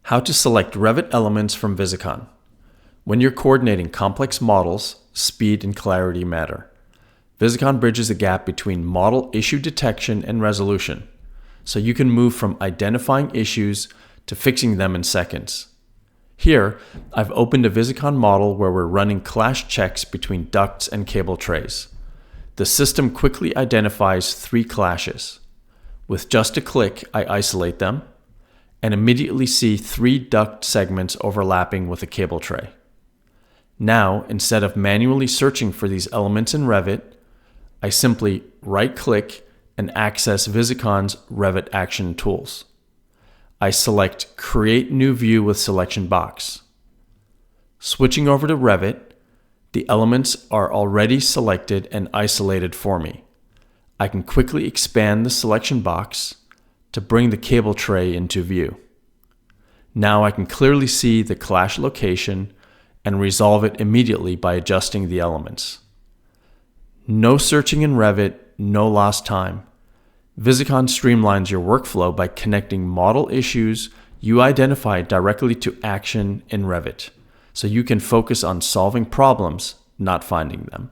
How to select Revit elements from Visicon. When you're coordinating complex models, speed and clarity matter. Visicon bridges the gap between model issue detection and resolution, so you can move from identifying issues to fixing them in seconds. Here, I've opened a Visicon model where we're running clash checks between ducts and cable trays. The system quickly identifies 3 clashes. With just a click, I isolate them and immediately see 3 duct segments overlapping with a cable tray. Now, instead of manually searching for these elements in Revit, I simply right-click and access Visicon's Revit action tools. I select Create New View with Selection Box. Switching over to Revit, the elements are already selected and isolated for me. I can quickly expand the selection box to bring the cable tray into view. Now I can clearly see the clash location and resolve it immediately by adjusting the elements. No searching in Revit, no lost time. Visicon streamlines your workflow by connecting model issues you identify directly to action in Revit, so you can focus on solving problems, not finding them.